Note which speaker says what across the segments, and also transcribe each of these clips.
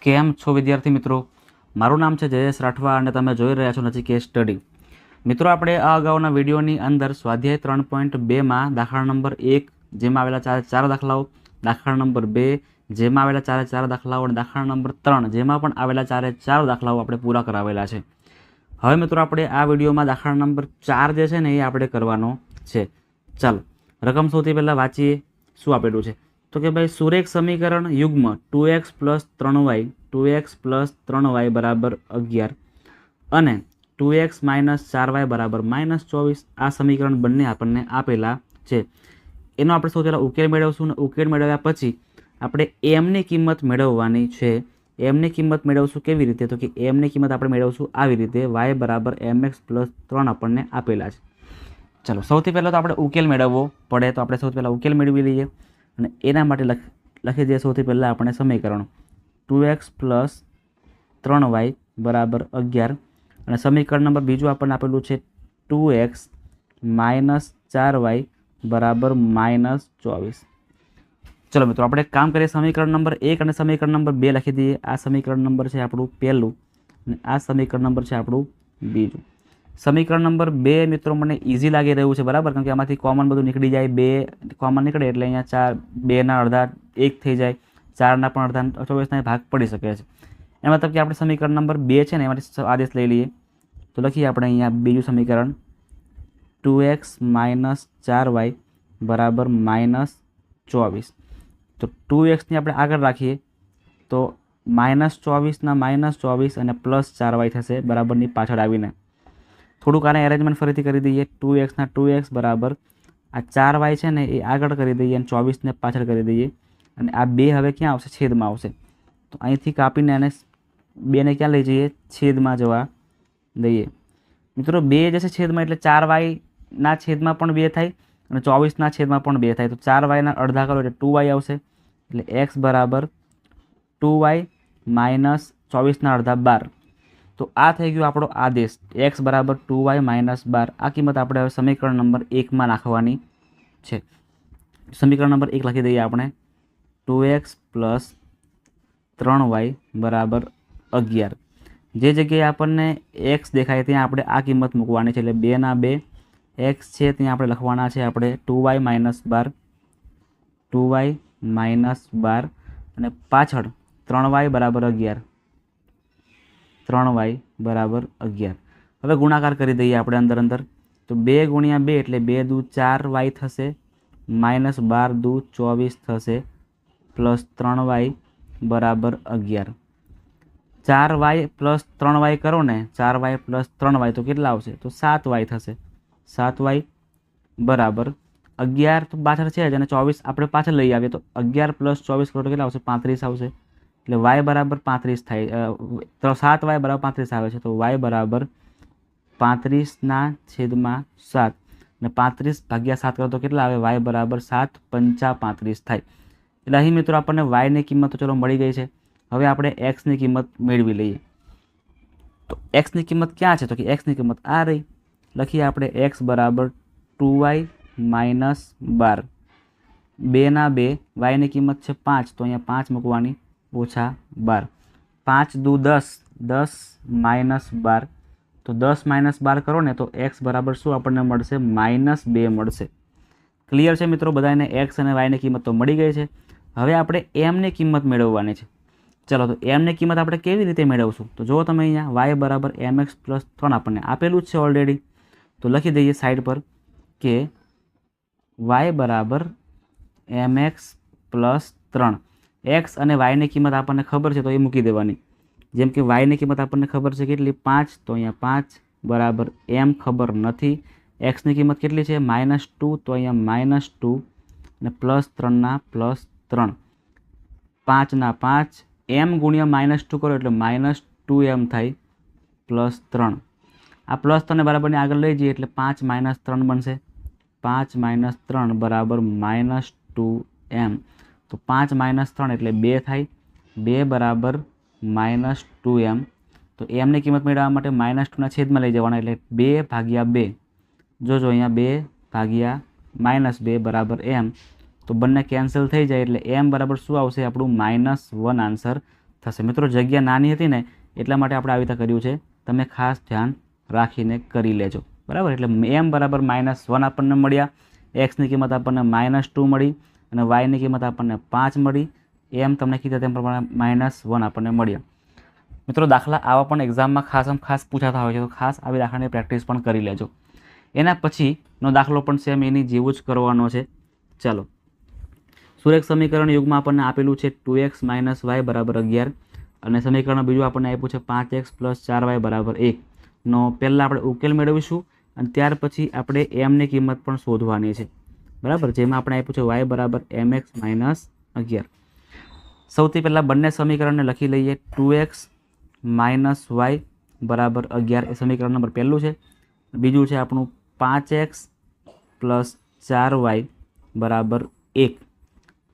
Speaker 1: કેમ છો વિદ્યાર્થી મિત્રો? મારું નામ છે જયેશ રાઠવા અને તમે જોઈ રહ્યા છો નચિકેત સ્ટડી. મિત્રો, આપણે આ અગાઉના વિડીયોની અંદર સ્વાધ્યાય 3.2માં દાખલા નંબર 1 જેમાં આવેલા ચાર દાખલાઓ, દાખલા નંબર 2 જેમાં આવેલા ચાર દાખલાઓ અને દાખલા નંબર 3 જેમાં પણ આવેલા ચાર દાખલાઓ આપણે પૂરા કરાવેલા છે. હવે મિત્રો, આપણે આ વિડીયોમાં દાખલા નંબર 4 જે છે ને એ આપણે કરવાનો છે. ચાલો રકમ સૌથી પહેલાં વાંચીએ. શું આપેલું છે તો કે ભાઈ સુરેખ સમીકરણ યુગ્મ 2x + 3y 2x + 3y બરાબર 11 અને 2x - 4y બરાબર -24 આ સમીકરણ બંને આપણને આપેલા છે. એનો આપણે સૌથી પહેલાં ઉકેલ મેળવશું અને ઉકેલ મેળવ્યા પછી આપણે એમની કિંમત મેળવવાની છે. એમની કિંમત મેળવશું કેવી રીતે તો કે એમની કિંમત આપણે મેળવશું આવી રીતે y બરાબર mx + 3 આપણને આપેલા છે. ચાલો સૌથી પહેલાં તો આપણે ઉકેલ મેળવવો પડે તો આપણે સૌથી પહેલાં ઉકેલ મેળવી લઈએ અને એના માટે લખી દઈએ સૌથી પહેલાં આપણે સમીકરણ 2x + 3y બરાબર 11 અને સમીકરણ નંબર બીજું આપણને આપેલું છે 2x - 4y બરાબર -24. ચલો મિત્રો, આપણે એક કામ કરીએ. સમીકરણ નંબર 1 અને સમીકરણ નંબર 2 લખી દઈએ. આ સમીકરણ નંબર છે આપણું પહેલું અને આ સમીકરણ નંબર છે આપણું બીજું. સમીકરણ નંબર 2 મિત્રો મને ઇઝી લાગી રહ્યું છે, બરાબર, કારણ કે આમાંથી કોમન બધું નીકળી જાય. 2 કોમન નીકળે એટલે અહીંયા 2ના અડધા 1 થઈ જાય, 4ના પણ અડધા 24ના ભાગ પડી શકે છે. એનો મતલબ કે આપણે સમીકરણ નંબર 2 છે ને એમાંથી આદેશ લઈ લઈએ તો લખીએ આપણે અહીંયા બીજું સમીકરણ 2x - 4y બરાબર -24. તો 2xની આપણે આગળ રાખીએ તો -24ના -24 અને +4y થશે બરાબરની પાછળ આવીને. થોડુંક આને એરેન્જમેન્ટ ફરીથી કરી દઈએ. 2xના 2x બરાબર આ 4y છે ને એ આગળ કરી દઈએ અને 24ને પાછળ કરી દઈએ અને આ 2 હવે ક્યાં આવશે? છેદમાં આવશે. તો અહીંથી કાપીને અને 2ને ક્યાં લઈ જઈએ? છેદમાં જવા દઈએ. મિત્રો, 2 જશે છેદમાં એટલે 4yના છેદમાં પણ 2 થાય અને 24ના છેદમાં પણ 2 થાય. તો 4yના અડધા કરો એટલે 2y આવશે એટલે x બરાબર 2y - 24ના અડધા 12. તો આ થઈ ગયો આપણો આદેશ x બરાબર 2y - 12. આ કિંમત આપણે હવે સમીકરણ નંબર 1માં નાખવાની છે. સમીકરણ નંબર 1 લખી દઈએ આપણે 2x + 3y બરાબર 11. જે જગ્યાએ આપણને x દેખાય ત્યાં આપણે આ કિંમત મૂકવાની છે એટલે 2ના 2 x છે ત્યાં આપણે લખવાના છે આપણે 2y - 12 2y - 12 અને પાછળ 3y બરાબર 11 3y બરાબર 11. હવે ગુણાકાર કરી દઈએ આપણે અંદર. તો 2 × 2 એટલે 2 દુ 4y થશે, -12 દુ 24 થશે, પ્લસ 3y બરાબર 11. 4y + 3y કરો ને, 4y + 3y તો કેટલા આવશે? તો 7y થશે. 7y બરાબર 11 તો પાછળ છે જ અને 24 આપણે પાછળ લઈ આવીએ તો 11 + 24 કરો તો કેટલા આવશે? 35 આવશે. એટલે y બરાબર 35 થાય. તો 7y બરાબર 35 આવે છે. તો y બરાબર 35/7 અને 35/7 કરો તો કેટલા આવે? y બરાબર 7 × 5 = 35 થાય. એટલે અહીં મિત્રો આપણને yની કિંમત તો ચલો મળી ગઈ છે. હવે આપણે xની કિંમત મેળવી લઈએ. તો xની કિંમત ક્યાં છે? તો કે xની કિંમત આ રહી. લખીએ આપણે x બરાબર 2y - 12. 2ના 2 yની કિંમત છે 5 તો અહીંયા 5 મૂકવાની ઓછા 12. 5 દુ 10 10 - 12 તો 10 - 12 કરો ને તો x બરાબર શું આપણને મળશે? -2 મળશે. ક્લિયર છે મિત્રો બધાને? x અને yની કિંમત તો મળી ગઈ છે. હવે આપણે mની કિંમત મેળવવાની છે. ચલો તો mની કિંમત આપણે કેવી રીતે મેળવશું? તો જુઓ તમે અહીંયા y બરાબર mx + 3 આપણને આપેલું જ છે ઓલરેડી. તો લખી દઈએ સાઈડ પર કે y બરાબર mx + 3. x અને yની કિંમત આપણને ખબર છે તો એ મૂકી દેવાની. જેમ કે yની કિંમત આપણને ખબર છે કેટલી? 5 તો અહીંયા 5 બરાબર m ખબર નથી. xની કિંમત કેટલી છે? -2 તો અહીંયા -2 અને +3ના +3. 5ના 5 m × -2 કરો એટલે -2m થાય +3. આ +3 બરાબરની આગળ લઈ જઈએ એટલે 5 - 3 બનશે. 5 - 3 બરાબર -2m. તો 5 - 3 એટલે 2 થાય. 2 બરાબર -2m. તો mની કિંમત મેળવવા માટે -2ના છેદમાં લઈ જવાના એટલે 2/2. જોજો અહીંયા 2/-2 બરાબર m. તો બંને કેન્સલ થઈ જાય એટલે m બરાબર શું આવશે? આપણું -1 આન્સર થશે। મિત્રો જગ્યા નાની હતી ને એટલા માટે આપણે આવી રીતે કર્યું છે, તમે ખાસ ધ્યાન રાખીને કરી લેજો, બરાબર। એટલે m બરાબર -1 આપણને મળ્યા, એક્સની કિંમત આપણને -2 મળી અને વાયની કિંમત આપણને 5 મળી, એમ તમને કીધા તેમ પ્રમાણે -1 આપણને મળ્યા। મિત્રો દાખલા આવા પણ એક્ઝામમાં ખાસ પૂછાતા હોય છે, તો ખાસ આવી દાખલાની પ્રેક્ટિસ પણ કરી લેજો। એના પછીનો દાખલો પણ સેમ એની જેવું જ કરવાનો છે। ચાલો, સુરેખ સમીકરણ યુગમાં આપણને આપેલું છે 2x - y = 11 અને સમીકરણ બીજું આપણને આપ્યું છે 5x + 4y = 1 નો પહેલાં આપણે ઉકેલ મેળવીશું અને ત્યાર પછી આપણે એમની કિંમત પણ શોધવાની છે, બરાબર। જેમાં આપણે આપ્યું છે y = mx - 11। સૌથી પહેલાં બંને સમીકરણને લખી લઈએ। 2x - y = 11 એ સમીકરણ નંબર પહેલું છે, બીજું છે આપણું 5x + 4y = 1।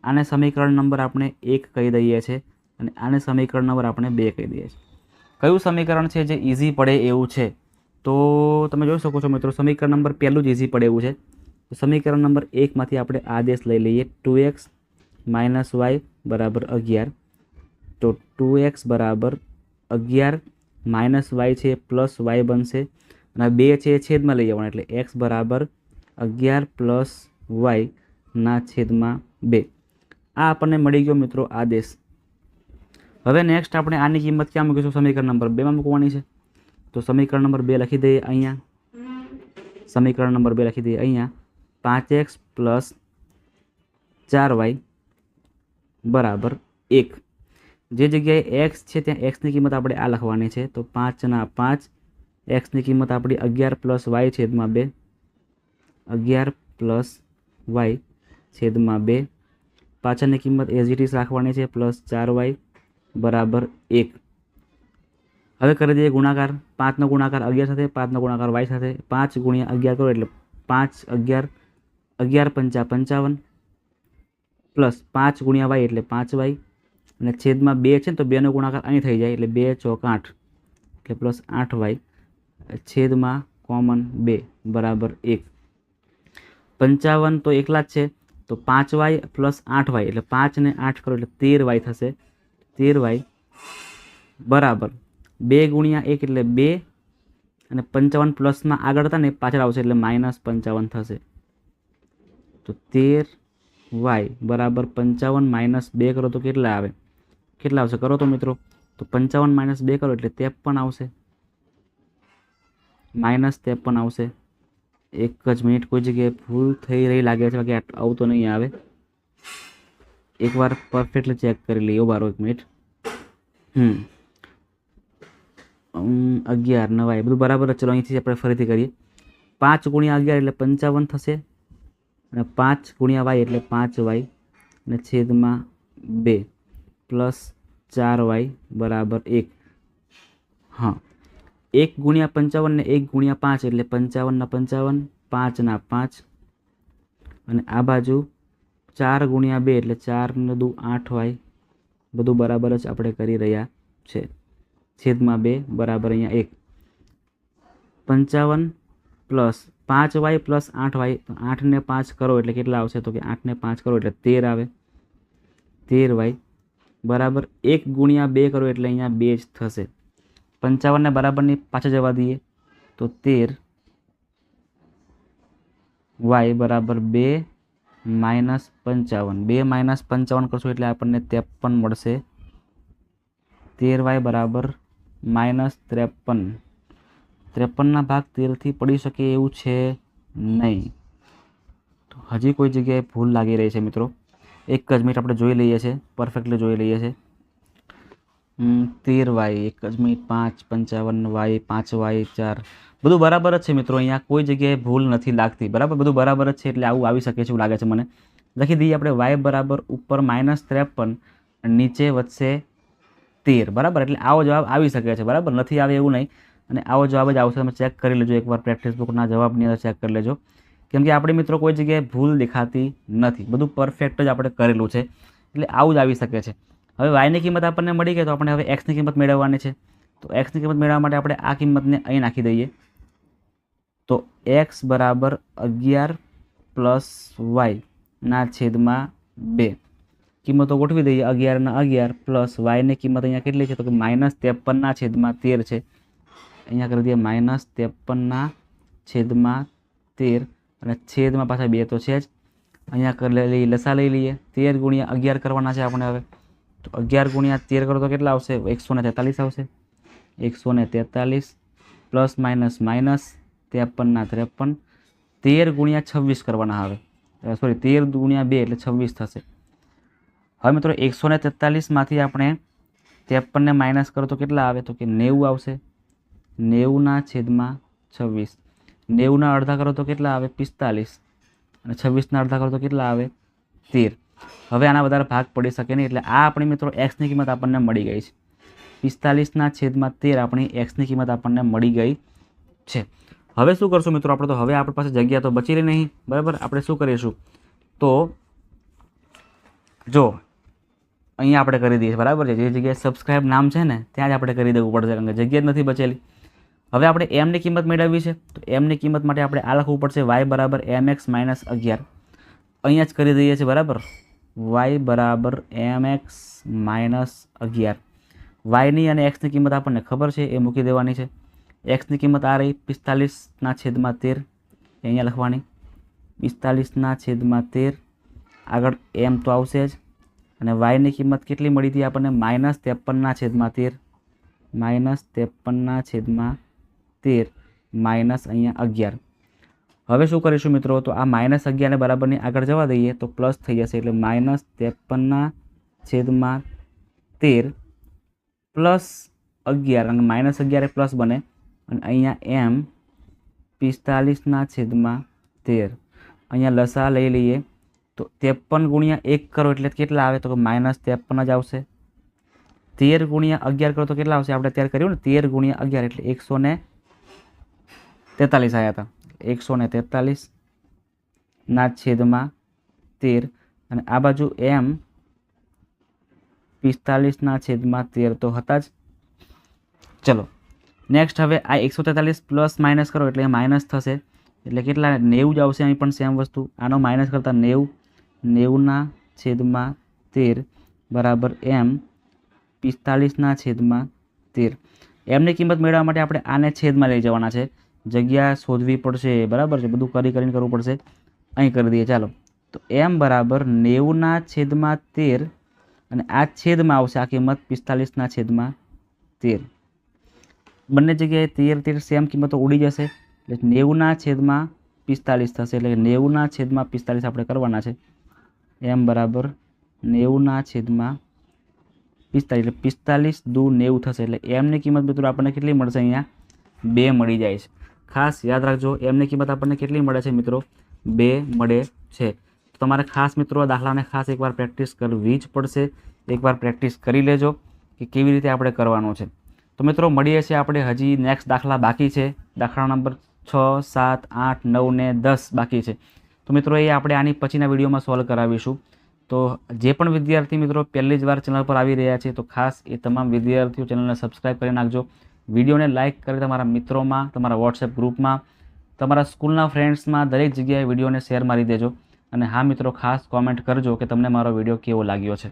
Speaker 1: આને સમીકરણ નંબર આપણે 1 કહી દઈએ છીએ અને આને સમીકરણ નંબર આપણે 2 કહી દઈએ છીએ। કયું સમીકરણ છે જે ઇઝી પડે એવું છે? તો તમે જોઈ શકો છો મિત્રો, સમીકરણ નંબર પહેલું જ ઇઝી પડે એવું છે। તો સમીકરણ નંબર 1 માંથી આપણે આદેશ લઈ લઈએ 2x - y = 11। તો 2x = 11 -y છે પ્લસ y બનશે અને 2 છે એ છેદમાં લઈ જવાના, એટલે x = 11 + y ના છેદમાં 2। આ આપણને મળી ગયો મિત્રો આદેશ। હવે નેક્સ્ટ આપણે આની કિંમત ક્યાં મૂકીશું? સમીકરણ નંબર 2 માં મૂકવાની છે। તો સમીકરણ નંબર 2 લખી દઈએ અહીંયા, સમીકરણ નંબર 2 લખી દઈએ અહીંયા 5x + 4y = 1। જે જગ્યાએ x છે ત્યાં xની કિંમત આપણે આ લખવાની છે, તો 5 ના 5, xની કિંમત આપણી 11 + y છેદમાં 2, 11 + y છેદમાં 2, પાછળની કિંમત એઝ ઇટ ઇઝ રાખવાની છે +4y = 1। હવે કરી દઈએ ગુણાકાર, 5નો ગુણાકાર 11 સાથે, 5નો ગુણાકાર y સાથે, 5 × 11 કરો એટલે 5 11, 11 × 5 = 55 પ્લસ 5 × y એટલે 5y અને છેદમાં 2 છે ને તો 2નો ગુણાકાર અહીં થઈ જાય એટલે 2 × 4 = 8 એટલે +8y છેદમાં કોમન 2 = 1। 55 તો એકલા જ છે, તો 5y + 8y એટલે 5 ને 8 કરો એટલે 13y થશે, 13y બરાબર 2 × 1 એટલે 2 અને 55 પ્લસમાં આગળ હતા ને પાછળ આવશે એટલે -55 થશે। તો 13y = 55 - 2 કરો તો કેટલા આવે? કેટલા આવશે કરો તો મિત્રો? તો 55 - 2 કરો એટલે 53 આવશે, -53 આવશે। એક જ મિનિટ, કોઈ જગ્યાએ ભૂલ થઈ રહી લાગે છે, બાકી આવું તો નહીં આવે। એકવાર પરફેક્ટલી ચેક કરી લઈએ, બારો એક મિનિટ। 11 9 બધું બરાબર જ। ચલો અહીંથી આપણે ફરીથી કરીએ। 5 × 11 એટલે 55 થશે અને 5 × y એટલે 5y અને છેદમાં 2 પ્લસ 4y = 1। હા, 1 × 55 ને 1 × 5 એટલે 55 ના 55, 5 ના 5 અને આ બાજુ 4 × 2 એટલે 4 ને 2 8y, બધું બરાબર જ આપણે કરી રહ્યા છે। છેદમાં 2 બરાબર અહીંયા 1। 55 પ્લસ 5y પ્લસ 8y, 8 ને 5 કરો એટલે કેટલા આવશે? તો કે 8 ને 5 કરો એટલે 13 આવે, 13y બરાબર 1 × 2 કરો એટલે અહીંયા 2 જ થશે। 55 ને બરાબરની પાછળ જવા દઈએ તો 13y = 2 - 55, 2 - 55 કરશો એટલે આપણને 53 મળશે। 13y = -53, 53ના ભાગ 13થી પડી શકે એવું છે નહીં। તો હજી કોઈ જગ્યાએ ભૂલ લાગી રહી છે મિત્રો, એક જ મિનિટ આપણે જોઈ લઈએ છીએ, પરફેક્ટલી જોઈ લઈએ છીએ। 13y, એક જ મિનિટ, 5 55y 5y 4 બધું બરાબર જ છે મિત્રો, અહીંયા કોઈ જગ્યાએ ભૂલ નથી લાગતી, બરાબર બધું બરાબર જ છે, એટલે આવું આવી શકે છે એવું લાગે છે મને। લખી દઈએ આપણે y = ઉપર -53 નીચે વધશે 13, બરાબર એટલે આવો જવાબ આવી શકે છે, બરાબર નથી આવે એવું નહીં અને આવો જવાબ જ આવશે। તમે ચેક કરી લેજો એકવાર, પ્રેક્ટિસ બુકના જવાબની અંદર ચેક કરી લેજો, કેમ કે આપણે મિત્રો કોઈ જગ્યાએ ભૂલ દેખાતી નથી, બધું પરફેક્ટ જ આપણે કરેલું છે, એટલે આવું જ આવી શકે છે। હવે yની કિંમત આપણને મળી ગઈ, તો આપણે હવે xની કિંમત મેળવવાની છે। તો xની કિંમત મેળવવા માટે આપણે આ કિંમતને અહીં નાખી દઈએ, તો x = 11 + y ના છેદમાં 2 કિંમતો ગોઠવી દઈએ 11 ના 11 પ્લસ વાયની કિંમત અહીંયા કેટલી છે તો કે -53/13 છે. અહીંયા કરી દઈએ -53/13 અને છેદમાં પાછા 2 તો છે જ. અહીંયા કરી લઈએ લસા લઈ લઈએ 13 × 11 કરવાના છે આપણે હવે. તો 11 × 13 કરો તો કેટલા આવશે 143 આવશે. 143 પ્લસ માઇનસ માઇનસ 53 ના 53 13 × 26 કરવાના હવે. સોરી 13 × 2 એટલે 26 થશે. હવે મિત્રો 143 માંથી આપણે 53 ને માઇનસ કરો તો કેટલા આવે તો કે 90 આવશે. 90/26 90 અડધા કરો તો કેટલા આવે 45 અને 26 અડધા કરો તો કેટલા આવે 13. હવે આના વધારે ભાગ પડી શકે નહીં એટલે આ આપણી મિત્રો એક્સની કિંમત આપણને મળી ગઈ છે. 45/13 આપણી એક્સની કિંમત આપણને મળી ગઈ છે. હવે શું કરશું મિત્રો આપણે તો હવે આપણી પાસે જગ્યા તો બચી રહી નહીં બરાબર. આપણે શું કરીશું તો જો અહીંયા આપણે કરી દઈએ બરાબર છે. જે જગ્યાએ સબસ્ક્રાઇબ નામ છે ને ત્યાં જ આપણે કરી દેવું પડશે કારણ કે જગ્યા જ નથી બચેલી. હવે આપણે એમની કિંમત મેળવવી છે તો એમની કિંમત માટે આપણે આ લખવું પડશે y = mx - 11. અહીંયા જ કરી દઈએ છીએ બરાબર. y = mx - 11. વાયની અને એક્સની કિંમત આપણને ખબર છે એ મૂકી દેવાની છે. એક્સની કિંમત આ રહી 45/13 અહીંયા લખવાની 45/13 આગળ એમ તો આવશે જ. અને વાયની કિંમત કેટલી મળી હતી આપણને -53/13 -53/13 માઇનસ અહીંયા 11. હવે શું કરીશું મિત્રો તો આ -11 ને બરાબરની આગળ જવા દઈએ તો પ્લસ થઈ જશે એટલે -53/13 પ્લસ 11 અને -11 એ પ્લસ બને અને અહીંયા એમ 45/13 અહીંયા લસા લઈ લઈએ તો 53 × 1 કરો એટલે કેટલા આવે તો કે -53 જ આવશે. 13 × 11 કરો તો કેટલા આવશે આપણે અત્યારે કર્યું ને 13 × 11 એટલે 143 આવ્યા હતા. 143/13 અને આ બાજુ એમ 45/13 તો હતા જ. ચલો નેક્સ્ટ હવે આ 143 પ્લસ માઇનસ કરો એટલે માઇનસ થશે એટલે કેટલા 90 જ આવશે. અહીં પણ સેમ વસ્તુ આનો માઇનસ કરતા 90/13 બરાબર એમ 45/13. એમની કિંમત મેળવવા માટે આપણે આને છેદમાં લઈ જવાના છે. જગ્યા શોધવી પડશે બરાબર છે. બધું કરીને કરવું પડશે. અહીં કરી દઈએ ચાલો. તો એમ બરાબર 90/13 અને આ છેદમાં આવશે આ કિંમત 45/13. બંને જગ્યાએ 13 સેમ કિંમતો ઉડી જશે એટલે 90/45 થશે. એટલે 90/45 આપણે કરવાના છે. એમ બરાબર 90/45 એટલે 45 × 90 થશે. એટલે એમની કિંમત મિત્રો આપણને કેટલી મળશે અહીંયા 2 મળી જાય છે. ખાસ યાદ રાખજો એમની કિંમત આપણને કેટલી મળે છે મિત્રો 2 મળે છે. તમારે ખાસ મિત્રો દાખલાને ખાસ એકવાર પ્રેક્ટિસ કરવી જ પડશે. એકવાર પ્રેક્ટિસ કરી લેજો કે કેવી રીતે આપણે કરવાનું છે. તો મિત્રો મળીએ છીએ આપણે હજી નેક્સ્ટ દાખલા બાકી છે. દાખલા નંબર 6, 7, 8, 9 ને 10 બાકી છે. તો મિત્રો એ આપણે આની પછીના વિડીયોમાં સોલ્વ કરાવીશું. તો જે પણ વિદ્યાર્થી મિત્રો પહેલી જ વાર ચેનલ પર આવી રહ્યા છે તો ખાસ એ તમામ વિદ્યાર્થીઓ ચેનલને સબસ્ક્રાઈબ કરી નાખજો. વિડીયોને લાઇક કરી તમારા મિત્રોમાં, તમારા વોટ્સએપ ગ્રુપમાં, તમારા સ્કૂલના ફ્રેન્ડ્સમાં દરેક જગ્યાએ વિડીયોને શેર મારી દેજો. અને હા મિત્રો ખાસ કોમેન્ટ કરજો કે તમને મારો વિડીયો કેવો લાગ્યો છે.